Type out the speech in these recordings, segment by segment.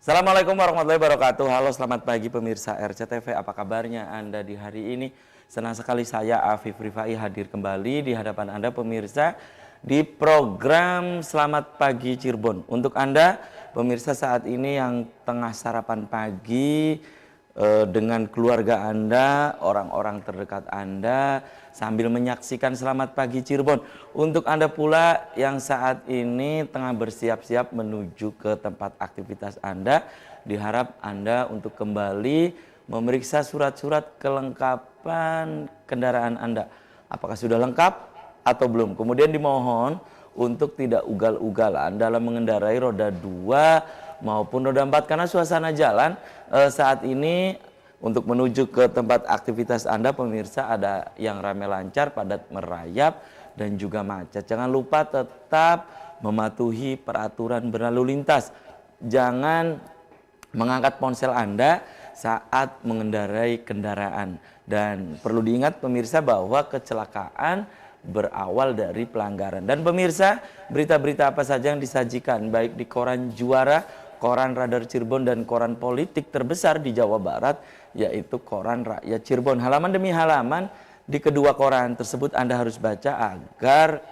Assalamualaikum warahmatullahi wabarakatuh. Halo, selamat pagi pemirsa RCTV. Apa kabarnya Anda di hari ini? Senang sekali saya Afif Rifai hadir kembali di hadapan Anda pemirsa di program Selamat Pagi Cirebon. Untuk Anda pemirsa saat ini yang tengah sarapan pagi dengan keluarga Anda, orang-orang terdekat Anda sambil menyaksikan Selamat Pagi Cirebon. Untuk Anda pula yang saat ini tengah bersiap-siap menuju ke tempat aktivitas Anda, diharap Anda untuk kembali memeriksa surat-surat kelengkapan kendaraan Anda. Apakah sudah lengkap atau belum? Kemudian dimohon untuk tidak ugal-ugalan dalam mengendarai roda 2 maupun roda 4 karena suasana jalan saat ini untuk menuju ke tempat aktivitas Anda pemirsa ada yang ramai lancar, padat merayap dan juga macet. Jangan lupa tetap mematuhi peraturan berlalu lintas. Jangan mengangkat ponsel Anda saat mengendarai kendaraan. Dan perlu diingat pemirsa bahwa kecelakaan berawal dari pelanggaran. Dan pemirsa, berita-berita apa saja yang disajikan baik di koran Juara, koran Radar Cirebon dan koran politik terbesar di Jawa Barat yaitu koran Rakyat Cirebon. Halaman demi halaman di kedua koran tersebut Anda harus baca agar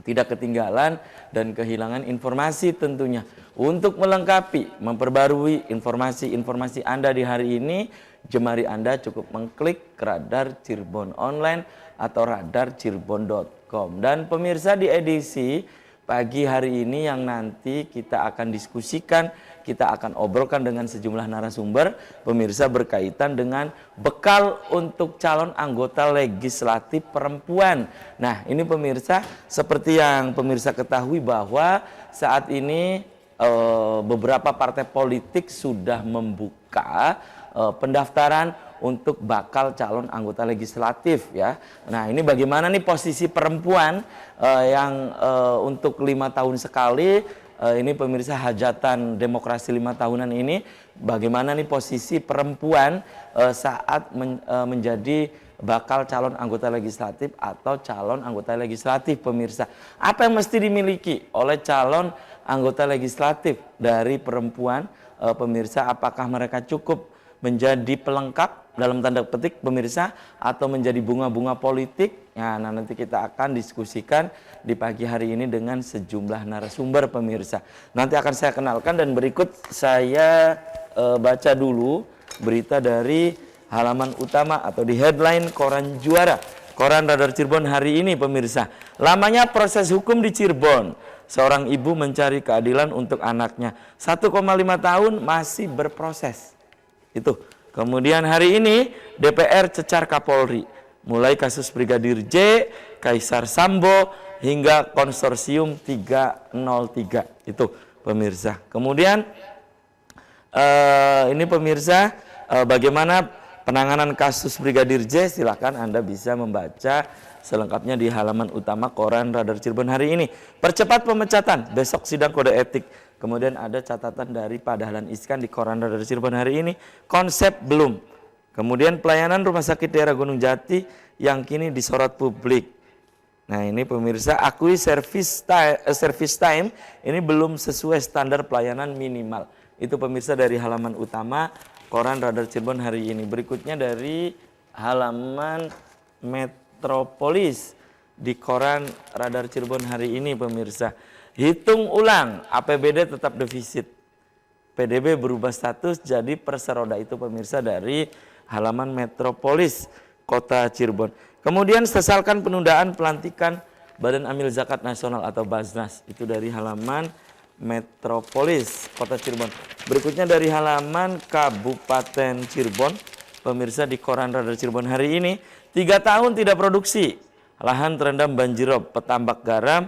tidak ketinggalan dan kehilangan informasi tentunya. Untuk melengkapi, memperbarui informasi-informasi Anda di hari ini, jemari Anda cukup mengklik Radar Cirebon Online atau radarcirebon.com. Dan pemirsa di edisi pagi hari ini yang nanti kita akan diskusikan, kita akan obrolkan dengan sejumlah narasumber, pemirsa berkaitan dengan bekal untuk calon anggota legislatif perempuan. Nah ini pemirsa, seperti yang pemirsa ketahui bahwa saat ini beberapa partai politik sudah membuka pendaftaran untuk bakal calon anggota legislatif ya. Nah ini bagaimana nih posisi perempuan yang untuk 5 tahun sekali ini pemirsa hajatan demokrasi 5 tahunan ini, bagaimana nih posisi perempuan saat menjadi bakal calon anggota legislatif atau calon anggota legislatif pemirsa. Apa yang mesti dimiliki oleh calon anggota legislatif dari perempuan pemirsa, apakah mereka cukup menjadi pelengkap dalam tanda petik pemirsa atau menjadi bunga-bunga politik. Nah, nanti kita akan diskusikan di pagi hari ini dengan sejumlah narasumber pemirsa. Nanti akan saya kenalkan dan berikut saya baca dulu berita dari halaman utama atau di headline koran Juara, koran Radar Cirebon hari ini pemirsa. Lamanya proses hukum di Cirebon. Seorang ibu mencari keadilan untuk anaknya. 1,5 tahun masih berproses. Itu. Kemudian hari ini DPR cecar Kapolri, mulai kasus Brigadir J, Kaisar Sambo hingga konsorsium 303 itu pemirsa. Kemudian ini pemirsa bagaimana penanganan kasus Brigadir J, silakan Anda bisa membaca selengkapnya di halaman utama koran Radar Cirebon hari ini. Percepat pemecatan, besok sidang kode etik. Kemudian ada catatan dari Pak Dahlan Iskan di koran Radar Cirebon hari ini, konsep belum. Kemudian pelayanan rumah sakit daerah Gunung Jati yang kini disorot publik. Nah ini pemirsa, akui service time ini belum sesuai standar pelayanan minimal. Itu pemirsa dari halaman utama koran Radar Cirebon hari ini. Berikutnya dari halaman Metropolis di koran Radar Cirebon hari ini pemirsa. Hitung ulang, APBD tetap defisit. PDB berubah status jadi perseroda, itu pemirsa dari halaman Metropolis Kota Cirebon. Kemudian sesalkan penundaan pelantikan Badan Amil Zakat Nasional atau Baznas, itu dari halaman Metropolis Kota Cirebon. Berikutnya dari halaman Kabupaten Cirebon, pemirsa di koran Radar Cirebon hari ini, 3 tahun tidak produksi, lahan terendam banjirop, petambak garam,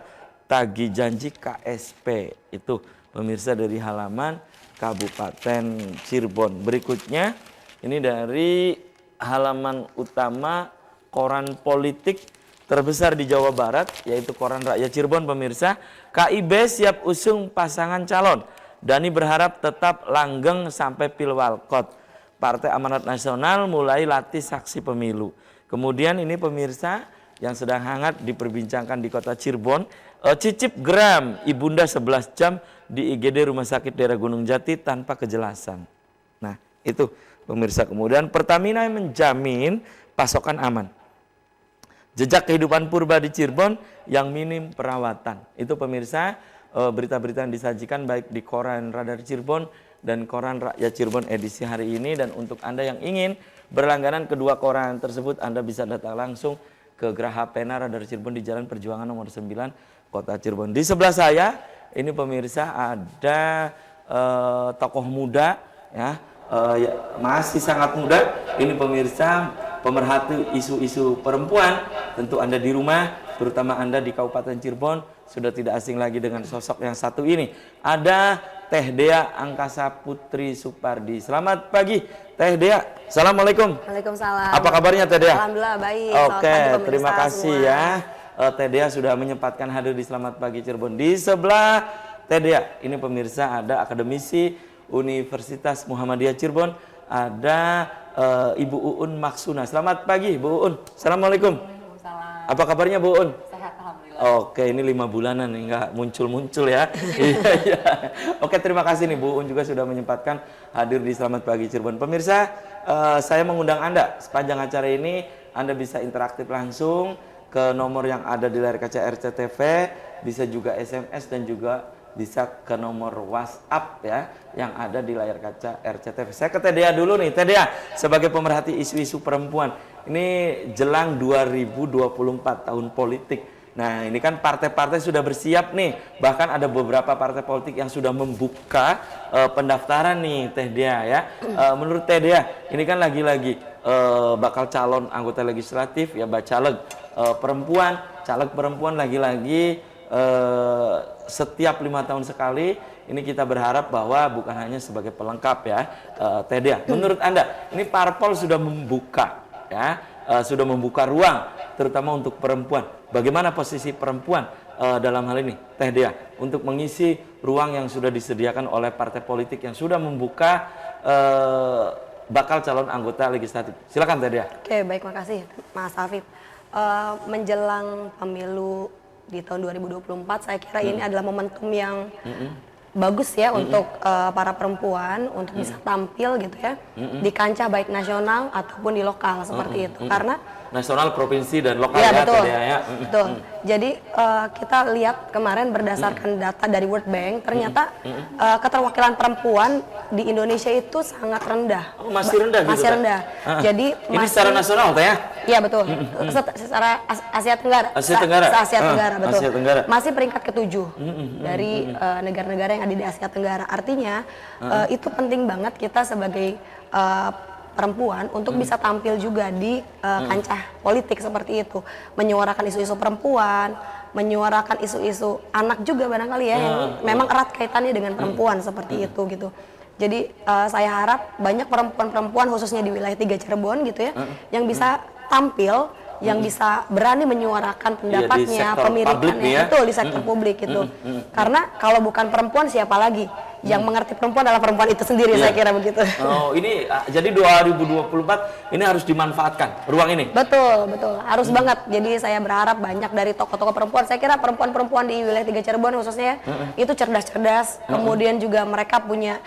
tagih janji KSP. Itu pemirsa dari halaman Kabupaten Cirebon. Berikutnya ini dari halaman utama koran politik terbesar di Jawa Barat yaitu koran Rakyat Cirebon pemirsa. KIB siap usung pasangan calon. Dhani berharap tetap langgeng sampai Pilwalkot. Partai Amanat Nasional mulai latih saksi pemilu. Kemudian ini pemirsa yang sedang hangat diperbincangkan di kota Cirebon Cicip gram, ibunda 11 jam di IGD Rumah Sakit Daerah Gunung Jati tanpa kejelasan. Nah, itu pemirsa. Kemudian Pertamina yang menjamin pasokan aman. Jejak kehidupan purba di Cirebon yang minim perawatan. Itu pemirsa, berita-berita yang disajikan baik di koran Radar Cirebon dan koran Rakyat Cirebon edisi hari ini. Dan untuk Anda yang ingin berlangganan kedua koran tersebut, Anda bisa datang langsung ke Geraha Pena Radar Cirebon di Jalan Perjuangan nomor 9, Kota Cirebon. Di sebelah saya ini pemirsa ada tokoh muda ya, masih sangat muda. Ini pemirsa pemerhati isu-isu perempuan. Tentu Anda di rumah, terutama Anda di Kabupaten Cirebon, sudah tidak asing lagi dengan sosok yang satu ini. Ada Teh Dea Angkasa Putri Supardi. Selamat pagi Teh Dea. Assalamualaikum. Waalaikumsalam. Apa kabarnya Teh Dea? Alhamdulillah baik. Oke, terima kasih semua. Ya. Teh Dea sudah menyempatkan hadir di Selamat Pagi Cirebon. Di sebelah Teh Dea, ini pemirsa ada akademisi Universitas Muhammadiyah Cirebon, ada Ibu Uun Maksuna. Selamat pagi Bu Uun. Assalamualaikum. Waalaikumsalam. Apa kabarnya Bu Uun? Sehat alhamdulillah. Oke, ini 5 bulanan nih nggak muncul-muncul ya. Iya. Oke, terima kasih nih Bu Uun juga sudah menyempatkan hadir di Selamat Pagi Cirebon. Pemirsa, saya mengundang Anda sepanjang acara ini. Anda bisa interaktif langsung ke nomor yang ada di layar kaca RCTV, bisa juga SMS dan juga bisa ke nomor WhatsApp ya yang ada di layar kaca RCTV. Saya ke Teh Dea dulu nih. Teh Dea sebagai pemerhati isu-isu perempuan. Ini jelang 2024 tahun politik. Nah, ini kan partai-partai sudah bersiap nih. Bahkan ada beberapa partai politik yang sudah membuka pendaftaran nih Teh Dea ya. Menurut Teh Dea, ini kan lagi-lagi bakal calon anggota legislatif ya, bacaleg perempuan, caleg perempuan lagi-lagi setiap 5 tahun sekali. Ini kita berharap bahwa bukan hanya sebagai pelengkap ya, Teh Dea. Menurut Anda, ini parpol sudah membuka ya, sudah membuka ruang terutama untuk perempuan. Bagaimana posisi perempuan dalam hal ini, Teh Dea, untuk mengisi ruang yang sudah disediakan oleh partai politik yang sudah membuka bakal calon anggota legislatif? Silakan Teh Dea. Oke, baik, makasih Mas Afif. Menjelang pemilu di tahun 2024, saya kira ini adalah momentum yang bagus ya untuk para perempuan untuk bisa tampil gitu ya di kancah baik nasional ataupun di lokal seperti itu. Karena nasional, provinsi dan lokal ya, ya, betul, ya. Betul. Jadi kita lihat kemarin berdasarkan data dari World Bank, ternyata keterwakilan perempuan di Indonesia itu sangat rendah. Oh, masih rendah gitu? Masih rendah. Jadi ini secara nasional Teh ya? Iya betul. Secara Asia Tenggara. Asia Tenggara. Asia Tenggara, betul. Asia Tenggara. Masih peringkat ke-7 dari negara-negara yang ada di Asia Tenggara. Artinya itu penting banget kita sebagai perempuan untuk bisa tampil juga di kancah politik seperti itu, menyuarakan isu-isu perempuan, menyuarakan isu-isu anak juga barangkali ya yang memang erat kaitannya dengan perempuan seperti itu gitu. Jadi saya harap banyak perempuan-perempuan khususnya di wilayah 3 Cirebon gitu ya yang bisa tampil, yang bisa berani menyuarakan pendapatnya, pemilikannya ya? Betul di sektor publik itu. Karena kalau bukan perempuan siapa lagi? Yang mengerti perempuan adalah perempuan itu sendiri, saya kira begitu. Oh, ini jadi 2024 ini harus dimanfaatkan ruang ini. Betul, betul. Harus banget. Jadi saya berharap banyak dari tokoh-tokoh perempuan. Saya kira perempuan-perempuan di wilayah 3 Cirebon khususnya itu cerdas-cerdas. Kemudian juga mereka punya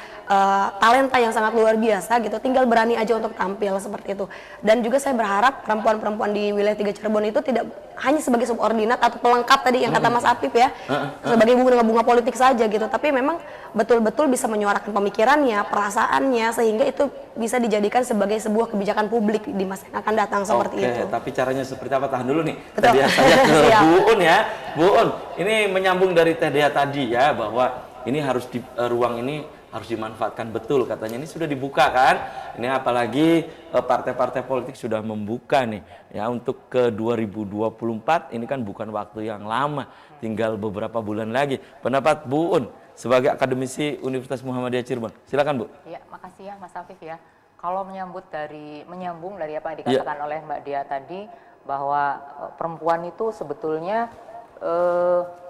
talenta yang sangat luar biasa gitu. Tinggal berani aja untuk tampil seperti itu. Dan juga saya berharap perempuan-perempuan di wilayah 3 Cirebon itu tidak hanya sebagai subordinat atau pelengkap tadi yang kata Mas Apip ya, sebagai bunga-bunga politik saja gitu. Tapi memang betul-betul bisa menyuarakan pemikirannya, perasaannya, sehingga itu bisa dijadikan sebagai sebuah kebijakan publik di masa yang akan datang seperti itu. Tapi caranya seperti apa? Tahan dulu nih. Betul. Tadi saya ke Bu Un ya. Bu Un, ini menyambung dari Teh Dea tadi ya, bahwa ini harus di ruang ini harus dimanfaatkan betul katanya. Ini sudah dibuka kan? Ini apalagi partai-partai politik sudah membuka nih ya untuk ke 2024. Ini kan bukan waktu yang lama, tinggal beberapa bulan lagi. Pendapat Bu Un sebagai akademisi Universitas Muhammadiyah Cirebon. Silakan Bu. Ya, makasih ya Mas Afif ya. Kalau menyambung dari apa yang dikatakan oleh Mbak Dea tadi, bahwa perempuan itu sebetulnya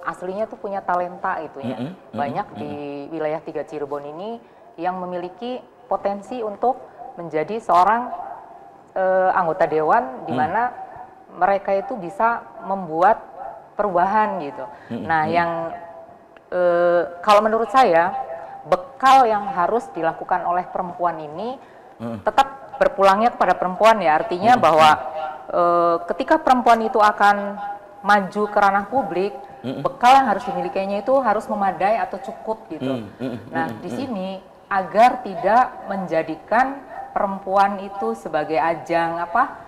aslinya tuh punya talenta itu ya. Banyak di wilayah 3 Cirebon ini yang memiliki potensi untuk menjadi seorang anggota dewan, di mana mereka itu bisa membuat perubahan gitu. Nah, yang kalau menurut saya bekal yang harus dilakukan oleh perempuan ini tetap berpulangnya kepada perempuan ya, artinya bahwa ketika perempuan itu akan maju ke ranah publik, bekal yang harus dimilikinya itu harus memadai atau cukup gitu. Nah, di sini agar tidak menjadikan perempuan itu sebagai ajang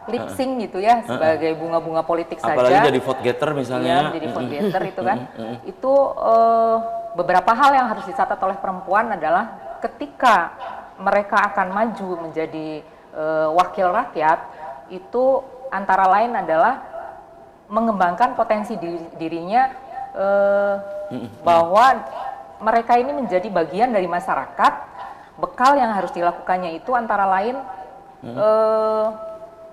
lip sync gitu ya, sebagai bunga-bunga politik saja. Apalagi jadi vote getter misalnya. Iya, jadi vote getter itu kan. Itu beberapa hal yang harus dicatat oleh perempuan adalah ketika mereka akan maju menjadi wakil rakyat, itu antara lain adalah mengembangkan potensi dirinya, bahwa mereka ini menjadi bagian dari masyarakat. Bekal yang harus dilakukannya itu antara lain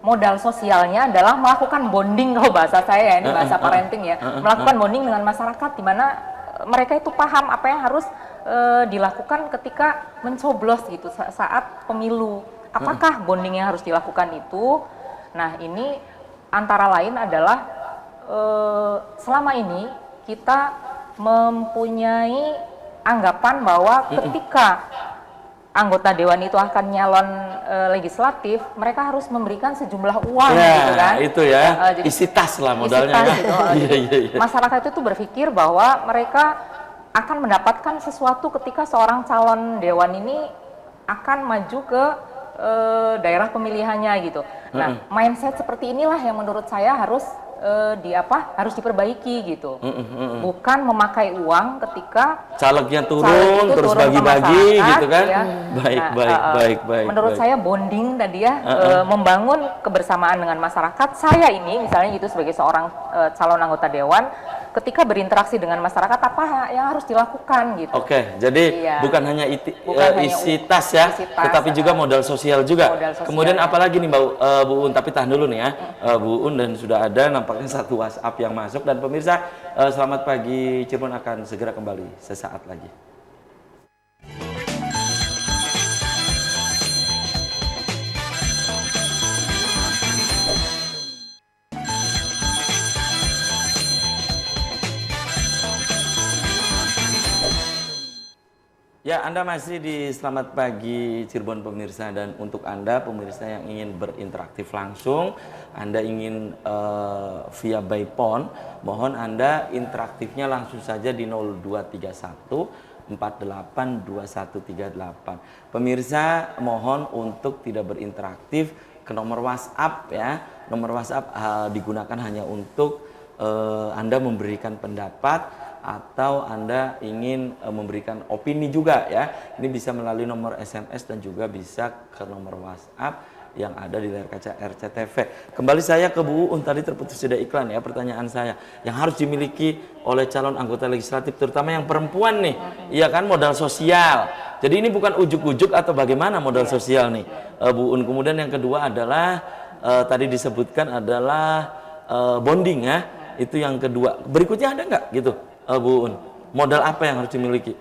modal sosialnya adalah melakukan bonding, kalau bahasa saya ini bahasa parenting ya, melakukan bonding dengan masyarakat, di mana mereka itu paham apa yang harus dilakukan ketika mencoblos gitu saat pemilu. Apakah bonding yang harus dilakukan itu? Nah, ini antara lain adalah selama ini kita mempunyai anggapan bahwa ketika anggota dewan itu akan nyalon legislatif, mereka harus memberikan sejumlah uang gitu kan. Itu ya, Jadi, isi tas lah modalnya. Isi tas gitu. Iya. Masyarakat itu berpikir bahwa mereka akan mendapatkan sesuatu ketika seorang calon dewan ini akan maju ke daerah pemilihannya gitu. Nah, mindset seperti inilah yang menurut saya harus harus diperbaiki gitu. Bukan memakai uang ketika calegnya caleg turun itu terus turun ke bagi-bagi masyarakat, gitu kan. ya. Baik. Menurut saya bonding tadi ya, membangun kebersamaan dengan masyarakat. Saya ini misalnya gitu sebagai seorang calon anggota dewan, ketika berinteraksi dengan masyarakat apa yang harus dilakukan gitu. Oke, jadi Iya. bukan hanya isi tas ya, isi tas, tetapi juga modal sosial juga. Modal sosial, Kemudian ya. apalagi nih Bu Un, tapi tahan dulu nih ya, Bu Un, dan sudah ada nampaknya satu WhatsApp yang masuk, dan pemirsa selamat pagi Cirebon akan segera kembali sesaat lagi. Ya, Anda masih di Selamat Pagi Cirebon pemirsa, dan untuk Anda pemirsa yang ingin berinteraktif langsung, Anda ingin via by phone, mohon Anda interaktifnya langsung saja di 0231 482138. Pemirsa mohon untuk tidak berinteraktif ke nomor WhatsApp ya. Nomor WhatsApp digunakan hanya untuk Anda memberikan pendapat atau Anda ingin memberikan opini juga ya. Ini bisa melalui nomor SMS dan juga bisa ke nomor WhatsApp yang ada di layar kaca RCTV. Kembali saya ke Bu Un, tadi terputus sudah iklan ya. Pertanyaan saya, yang harus dimiliki oleh calon anggota legislatif terutama yang perempuan nih, iya kan, modal sosial. Jadi ini bukan ujuk-ujuk atau bagaimana modal sosial nih, Bu Un. Kemudian yang kedua adalah tadi disebutkan adalah bonding ya. Itu yang kedua. Berikutnya ada nggak gitu? Bu Un, modal apa yang harus dimiliki?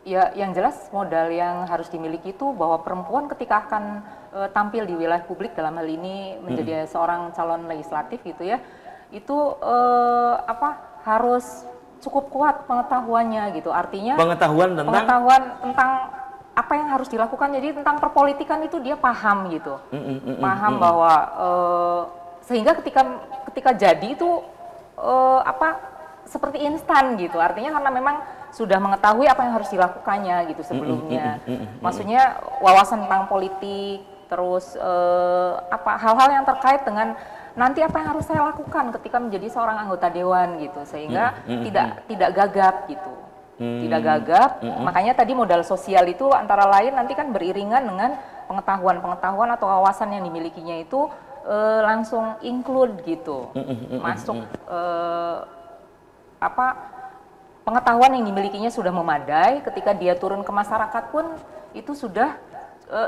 Ya, yang jelas modal yang harus dimiliki itu bahwa perempuan ketika akan tampil di wilayah publik, dalam hal ini menjadi seorang calon legislatif gitu ya, itu harus cukup kuat pengetahuannya gitu. Artinya Pengetahuan tentang apa yang harus dilakukan. Jadi tentang perpolitikan itu dia paham gitu, paham bahwa sehingga ketika jadi itu seperti instan gitu. Artinya karena memang sudah mengetahui apa yang harus dilakukannya gitu sebelumnya. Maksudnya wawasan tentang politik, terus hal-hal yang terkait dengan nanti apa yang harus saya lakukan ketika menjadi seorang anggota dewan gitu, sehingga tidak gagap gitu. Tidak gagap. Makanya tadi modal sosial itu antara lain nanti kan beriringan dengan pengetahuan atau wawasan yang dimilikinya itu langsung include gitu. Masuk pengetahuan yang dimilikinya sudah memadai, ketika dia turun ke masyarakat pun itu sudah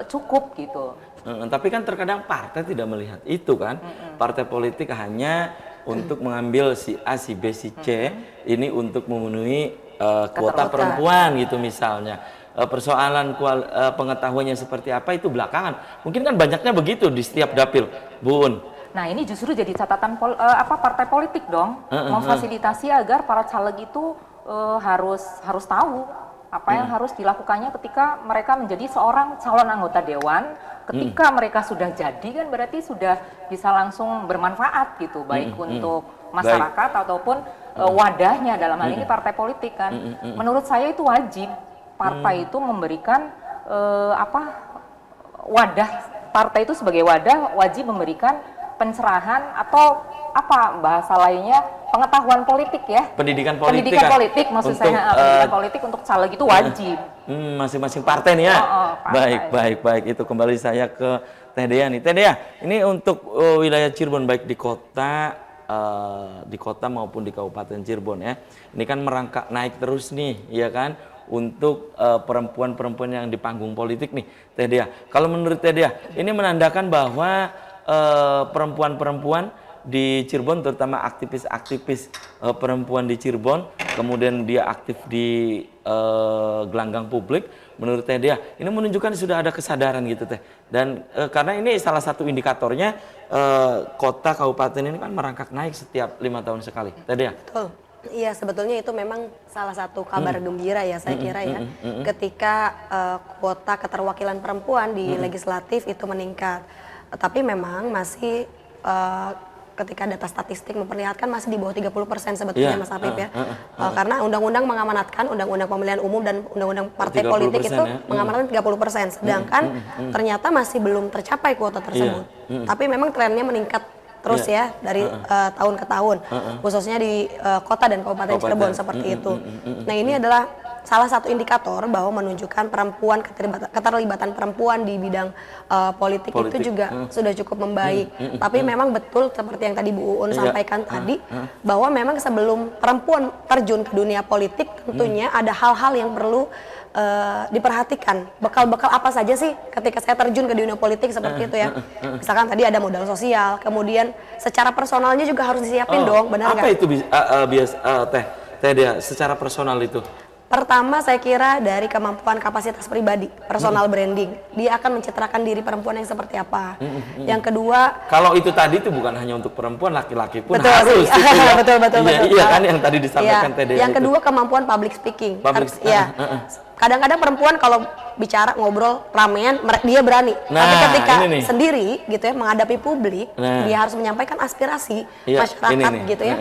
cukup gitu. Tapi kan terkadang partai tidak melihat itu kan. Partai politik hanya untuk mengambil si A, si B, si C ini untuk memenuhi kuota perempuan gitu misalnya. Persoalan pengetahuannya seperti apa itu belakangan. Mungkin kan banyaknya begitu di setiap dapil, Bu Un. Nah, ini justru jadi catatan partai politik dong, memfasilitasi agar para caleg itu harus tahu apa yang harus dilakukannya ketika mereka menjadi seorang calon anggota dewan. Ketika mereka sudah jadi kan berarti sudah bisa langsung bermanfaat gitu, baik untuk masyarakat ataupun wadahnya, dalam hal ini partai politik kan. Menurut saya itu wajib partai itu memberikan wadah, partai itu sebagai wadah wajib memberikan pencerahan atau apa bahasa lainnya, pengetahuan politik ya. Pendidikan politik. Pendidikan politik maksud saya, pendidikan politik untuk caleg itu wajib. Masing-masing partai nih ya. Partai. Baik. Itu kembali saya ke Teh Dea nih. Teh Dea, ini untuk wilayah Cirebon baik di kota maupun di Kabupaten Cirebon ya. Ini kan merangkak naik terus nih, ya kan? Untuk perempuan-perempuan yang di panggung politik nih, Teh Dea. Kalau menurut Teh Dea, ini menandakan bahwa perempuan-perempuan di Cirebon, terutama aktivis-aktivis perempuan di Cirebon, kemudian dia aktif di gelanggang publik, menurut Teh Dea, ini menunjukkan sudah ada kesadaran gitu Teh. Dan karena ini salah satu indikatornya kota kabupaten ini kan merangkak naik setiap 5 tahun sekali, Teh Dea. Betul. Iya, sebetulnya itu memang salah satu kabar gembira ya, saya kira ya. Ketika kuota keterwakilan perempuan di legislatif itu meningkat. Tapi memang masih ketika data statistik memperlihatkan masih di bawah 30% sebetulnya, Mas Afif ya. Karena undang-undang mengamanatkan, undang-undang pemilihan umum dan undang-undang partai politik itu mengamanatkan 30%. Sedangkan ternyata masih belum tercapai kuota tersebut. Tapi memang trennya meningkat terus ya dari tahun ke tahun, khususnya di kota dan kabupaten Cirebon seperti itu. Nah, ini adalah salah satu indikator bahwa menunjukkan keterlibatan perempuan di bidang politik itu juga sudah cukup membaik. Tapi memang betul seperti yang tadi Bu Uun sampaikan tadi, bahwa memang sebelum perempuan terjun ke dunia politik tentunya ada hal-hal yang perlu diperhatikan. Bekal-bekal apa saja sih ketika saya terjun ke dunia politik seperti itu ya. Misalkan tadi ada modal sosial, kemudian secara personalnya juga harus disiapin dong, benar nggak? Apa itu Teh Dea, secara personal itu? Pertama, saya kira dari kemampuan kapasitas pribadi, personal branding. Dia akan mencitrakan diri perempuan yang seperti apa. Yang kedua, kalau itu tadi itu bukan hanya untuk perempuan, laki-laki pun betul, harus. Gitu ya. betul. Iya kan yang tadi disampaikan Teh Dea. Yang kedua, kemampuan public speaking. Ya. Kadang-kadang perempuan kalau bicara, ngobrol, ramean, dia berani. Tapi ketika sendiri gitu ya, menghadapi publik, dia harus menyampaikan aspirasi masyarakat gitu ya.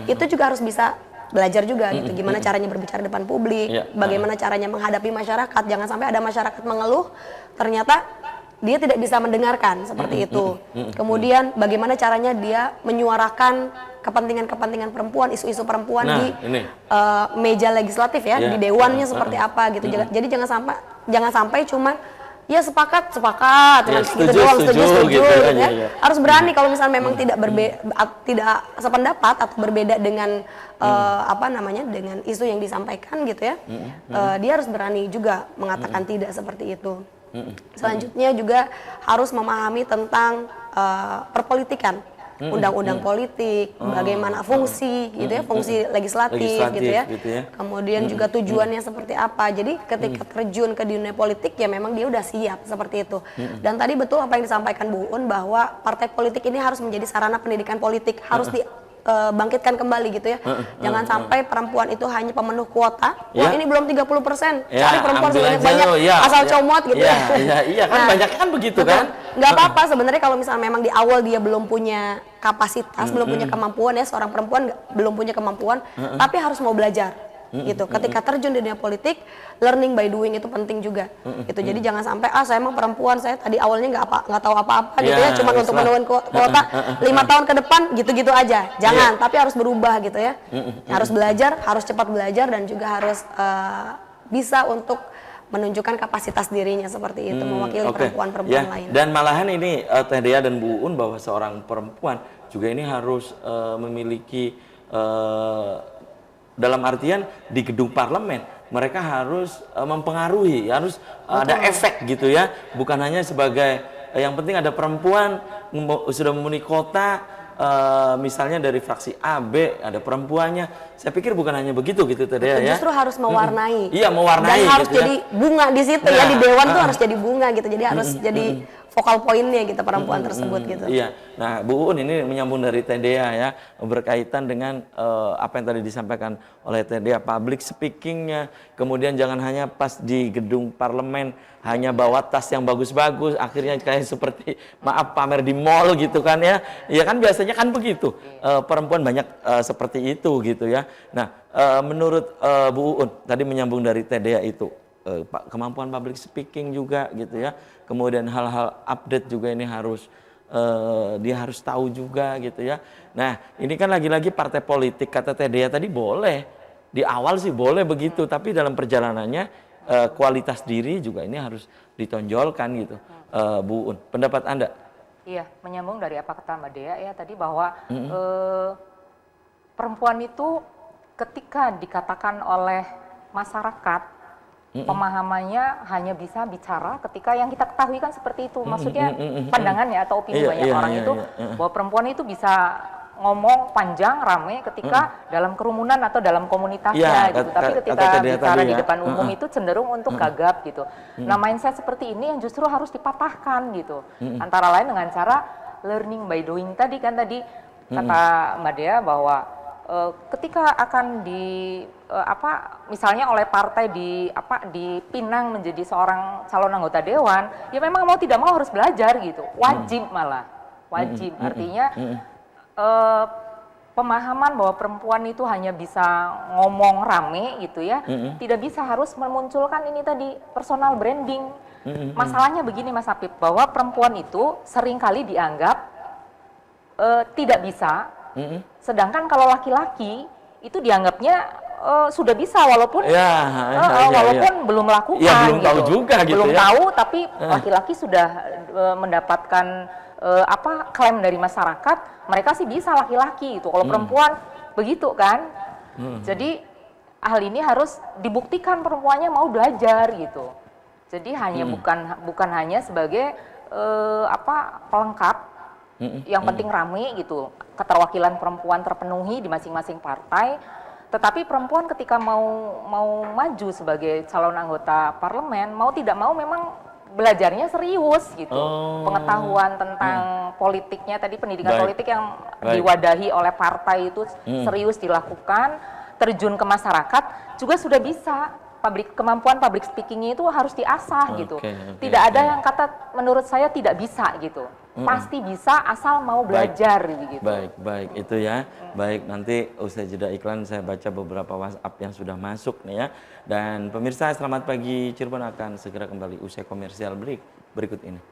Itu juga harus bisa belajar juga gitu, gimana caranya berbicara depan publik, bagaimana caranya menghadapi masyarakat. Jangan sampai ada masyarakat mengeluh, ternyata dia tidak bisa mendengarkan seperti itu. Kemudian bagaimana caranya dia menyuarakan kepentingan-kepentingan perempuan, isu-isu perempuan di meja legislatif ya, di dewannya seperti apa gitu. Jadi jangan sampai cuma ya sepakat, gitu doang, setuju gitu ya. Harus berani kalau misalnya memang tidak sependapat atau berbeda dengan dengan isu yang disampaikan gitu ya. Dia harus berani juga mengatakan tidak seperti itu. Selanjutnya juga harus memahami tentang perpolitikan, undang-undang politik, bagaimana fungsi gitu ya, fungsi legislatif gitu ya. Kemudian juga tujuannya seperti apa. Jadi ketika terjun ke dunia politik ya memang dia udah siap seperti itu. Dan tadi betul apa yang disampaikan Bu Un, bahwa partai politik ini harus menjadi sarana pendidikan politik, harus bangkitkan kembali gitu ya. Jangan sampai perempuan itu hanya pemenuh kuota. Wah, ini belum 30%. Cari perempuan sebanyak-banyak asal comot gitu ya. Iya kan, banyak kan begitu kan. Nggak apa-apa sebenarnya kalau misalnya memang di awal dia belum punya kapasitas, belum punya kemampuan ya, seorang perempuan belum punya kemampuan, tapi harus mau belajar. Gitu. Ketika terjun di dunia politik, learning by doing itu penting juga. Gitu. Jadi jangan sampai saya emang perempuan, saya tadi awalnya nggak tahu apa-apa gitu ya, cuma untuk memenuhi kuota 5 tahun ke depan gitu-gitu aja. Jangan, tapi harus berubah gitu ya. Harus belajar, harus cepat belajar, dan juga harus bisa untuk menunjukkan kapasitas dirinya seperti itu, mewakili perempuan-perempuan lain. Dan malahan ini Teh Dea dan Bu Un, bahwa seorang perempuan juga ini harus memiliki dalam artian di gedung parlemen mereka harus mempengaruhi, harus ada efek gitu ya, bukan hanya sebagai yang penting ada perempuan sudah memenuhi kota, misalnya dari fraksi A, B ada perempuannya. Saya pikir bukan hanya begitu gitu Teh Dea ya. Justru harus mewarnai. Iya, mewarnai. Dan harus gitu jadi bunga di situ ya, di dewan tuh harus jadi bunga gitu. Jadi harus jadi vokal poinnya gitu perempuan tersebut gitu. Iya. Nah, Bu Uun ini menyambung dari Teh Dea ya, berkaitan dengan apa yang tadi disampaikan oleh Teh Dea, public speakingnya, kemudian jangan hanya pas di gedung parlemen hanya bawa tas yang bagus-bagus, akhirnya kayak seperti maaf pamer di mall gitu kan ya. Ya kan biasanya kan begitu. Perempuan banyak seperti itu gitu ya. Nah, menurut Bu Uun tadi menyambung dari Teh Dea itu, kemampuan public speaking juga gitu ya. Kemudian hal-hal update juga ini harus dia harus tahu juga gitu ya. Nah, ini kan lagi-lagi partai politik, kata Teh Dea tadi boleh. Di awal sih boleh begitu, tapi dalam perjalanannya kualitas diri juga ini harus ditonjolkan gitu. Bu Un, pendapat Anda? Iya, menyambung dari apa kata Mbak Dea ya tadi bahwa perempuan itu ketika dikatakan oleh masyarakat pemahamannya hanya bisa bicara ketika yang kita ketahui kan seperti itu. Maksudnya pandangannya atau opini banyak orang itu bahwa perempuan itu bisa ngomong panjang, rame ketika dalam kerumunan atau dalam komunitasnya gitu. Tapi ketika bicara di depan umum itu cenderung untuk gagap gitu. Nah, mindset seperti ini yang justru harus dipatahkan gitu. Antara lain dengan cara learning by doing tadi kan tadi kata Mbak Dea bahwa ketika akan misalnya oleh partai dipinang menjadi seorang calon anggota dewan, ya memang mau tidak mau harus belajar gitu, wajib malah wajib. Artinya pemahaman bahwa perempuan itu hanya bisa ngomong rame gitu ya, tidak bisa harus memunculkan ini tadi personal branding. Masalahnya begini Mas Apip, bahwa perempuan itu seringkali dianggap tidak bisa. Sedangkan kalau laki-laki itu dianggapnya sudah bisa walaupun belum melakukan belum gitu. Tahu juga gitu belum ya. Tahu tapi laki-laki sudah mendapatkan klaim dari masyarakat, mereka sih bisa laki-laki itu. Kalau perempuan begitu kan. Jadi hal ini harus dibuktikan perempuannya mau belajar gitu. Jadi hanya bukan hanya sebagai pelengkap. Yang penting rame gitu, keterwakilan perempuan terpenuhi di masing-masing partai. Tetapi perempuan ketika mau maju sebagai calon anggota parlemen, mau tidak mau memang belajarnya serius gitu. Pengetahuan tentang politiknya tadi, pendidikan politik yang diwadahi oleh partai itu serius dilakukan, terjun ke masyarakat juga sudah bisa. Kemampuan public speakingnya itu harus diasah gitu. Tidak ada yang kata menurut saya tidak bisa gitu. Pasti bisa asal mau belajar gitu. Baik itu ya. Baik, nanti usai jeda iklan saya baca beberapa WhatsApp yang sudah masuk nih ya. Dan pemirsa, selamat pagi Cirebon akan segera kembali usai komersial break berikut ini.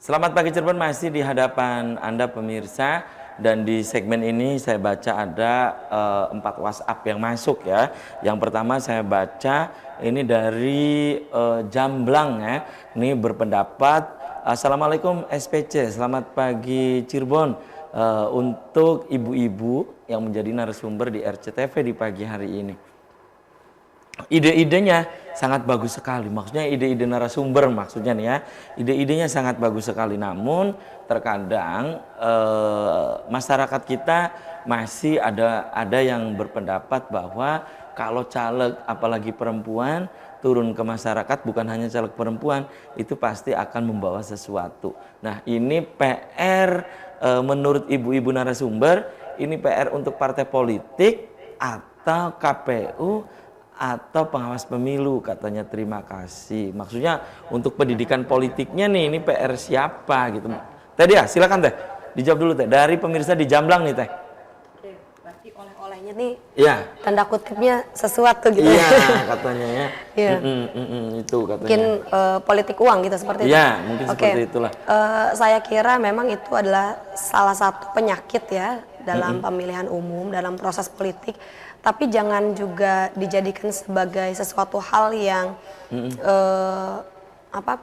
Selamat pagi Cirebon, masih di hadapan Anda pemirsa, dan di segmen ini saya baca ada 4 WhatsApp yang masuk ya. Yang pertama saya baca ini dari Jamblang ya. Ini berpendapat, Assalamualaikum SPC, selamat pagi Cirebon. Untuk ibu-ibu yang menjadi narasumber di RCTV di pagi hari ini. Ide-idenya sangat bagus sekali, maksudnya ide-ide narasumber maksudnya nih ya, ide-idenya sangat bagus sekali. Namun terkadang masyarakat kita masih ada yang berpendapat bahwa kalau caleg apalagi perempuan turun ke masyarakat, bukan hanya caleg perempuan, itu pasti akan membawa sesuatu. Nah, ini PR menurut ibu-ibu narasumber, ini PR untuk partai politik atau KPU atau pengawas pemilu, katanya. Terima kasih. Maksudnya untuk pendidikan politiknya nih, ini PR siapa gitu. Teh Dea, silakan Teh. Dijawab dulu Teh. Dari pemirsa di Jamblang nih Teh. Oke, berarti oleh-olehnya nih tanda kutipnya sesuatu gitu. Iya, katanya ya. Iya. Itu katanya. Mungkin politik uang gitu seperti itu. Iya, mungkin seperti itulah. Saya kira memang itu adalah salah satu penyakit ya dalam pemilihan umum, dalam proses politik. Tapi jangan juga dijadikan sebagai sesuatu hal yang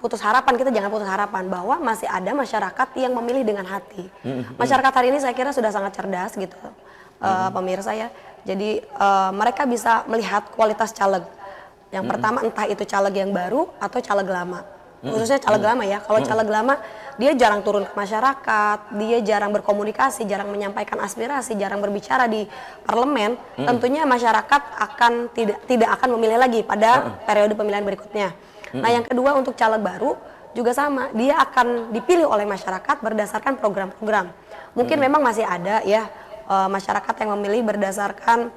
putus harapan. Kita jangan putus harapan bahwa masih ada masyarakat yang memilih dengan hati. Masyarakat hari ini saya kira sudah sangat cerdas gitu, pemirsa ya. Jadi mereka bisa melihat kualitas caleg. Yang pertama, entah itu caleg yang baru atau caleg lama. Khususnya caleg lama ya. Kalau caleg lama dia jarang turun ke masyarakat, dia jarang berkomunikasi, jarang menyampaikan aspirasi, jarang berbicara di parlemen, tentunya masyarakat akan tidak akan memilih lagi pada periode pemilihan berikutnya. Nah, yang kedua untuk caleg baru juga sama, dia akan dipilih oleh masyarakat berdasarkan program-program. Mungkin memang masih ada ya masyarakat yang memilih berdasarkan